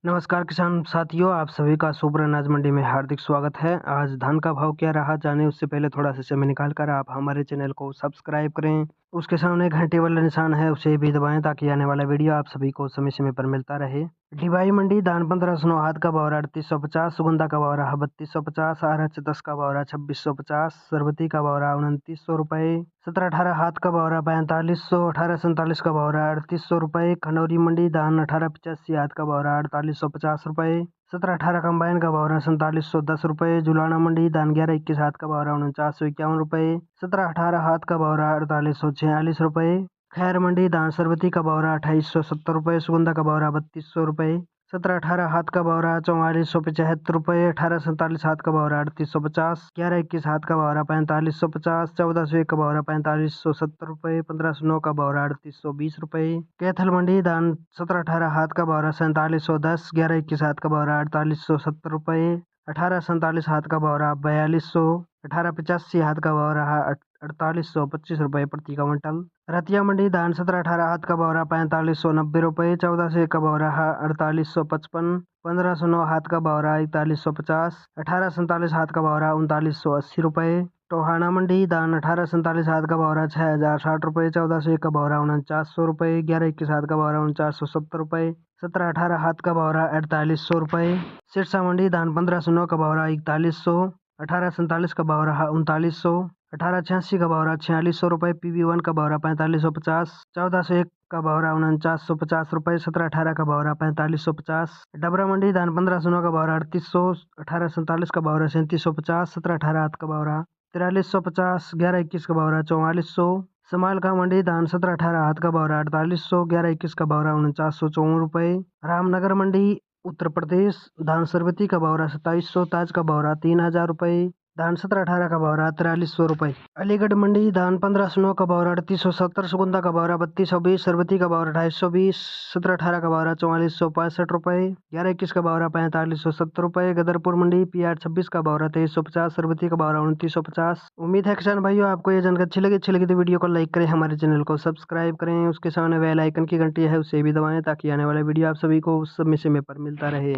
नमस्कार किसान साथियों, आप सभी का सुपर अनाज मंडी में हार्दिक स्वागत है। आज धान का भाव क्या रहा जाने उससे पहले थोड़ा सा समय निकाल कर आप हमारे चैनल को सब्सक्राइब करें। उसके सामने घंटे वाला निशान है उसे भी दबाएं ताकि आने वाला वीडियो आप सभी को समय समय पर मिलता रहे। डिवाई मंडी धान 1509 हाथ का भाव 3850, सुगंधा का भाव रहा 3250, RH 10 का भाव रहा 2650, सरबती का भाव रहा 2900 रुपये, 17-18 हाथ का भाव रहा 4500, 1847 का भाव रहा 3800 रुपये। खनौरी मंडी धान 1885 हाथ का भाव रहा 4850 रुपये, 17-18 कंबाइन का भाव रहा 4710 रुपये। जुलाना मंडी धान 11-21 हाथ का भाव रहा 4951 रुपये, 17-18 हाथ का भाव रहा 4846 रुपये। खैर मंडी धान सरबती का भाव रहा 2870 रुपये, सुगंधा का भाव रहा 3200 रुपये, 17-18 हाथ का भाव रहा 4475 रुपये, 1847 हाथ का भाव रहा 3850, 11-21 हाथ का भाव रहा 4550, 1401 का भाव रहा 4570 रुपये, 1509 का भाव रहा 3820 रुपये। कैथल मंडी धान 17-18 हाथ का भाव रहा 4710, 11-21 हाथ का भाव रहा 4870 रुपये, 1847 हाथ का भाव रहा 4200, 1885 हाथ का भाव रहा 4825 रुपये प्रति क्विंटल। रतिया मंडी धान 17-18 हाथ का भाव रहा 4590 रुपये, 1401 का भाव रहा 4855, 1509 हाथ का भाव रहा 4150, 1847 हाथ का भाव रहा 3980 रुपये। टोहाना मंडी धान 1847 हाथ का भाव रहा 6060 रुपये, 1401 का भाव रहा 4900 रुपये, 11-21 हाथ का भाव रहा 4970 रुपये, 17-18 हाथ का भाव रहा 4800 रुपये। सिरसा मंडी धान 1509 का भाव रहा 4100, 1847 का भाव रहा 3900, 1886 का भाव रहा 4600 रुपये, PB1 का भाव रहा 4550, 1401 का भाव रहा 4950 रुपये, 17-18 का भाव रहा 4550। डबरा मंडी धान 1509 का भाव रहा 3800, 1847 का भाव रहा 3750, 17-18 हाथ का भाव रहा 4350, 11-21 का भाव रहा 4400। समाल का मंडी धान 17-18 हाथ का भाव रहा 4800, 11-21 का भाव रहा 4954 रुपये। रामनगर मंडी उत्तर प्रदेश धान सरबती का भाव रहा 2700, ताज का भाव रहा 3000 रुपये, धान 17-18 का भाव रहा 4300 रुपये। अलीगढ़ मंडी धान 1509 का भाव रहा 3870, सुगंधा का भाव रहा 3220, सरबती का भाव रहा 2820, 17-18 का भाव रहा 4465 रुपये, 11-21 का भाव रहा 4570 रुपये। गदरपुर मंडी PR 26 का भाव रहा 2350, सरबती का भाव रहा 2950। उम्मीद है किसान भाइयों आपको ये जानकारी अच्छी लगी तो वीडियो को लाइक करें, हमारे चैनल को सब्सक्राइब करें, उसके सामने बेल आइकन की घंटी है उसे भी दबाएं ताकि आने वाला वीडियो आप सभी को उस समय पर मिलता रहे।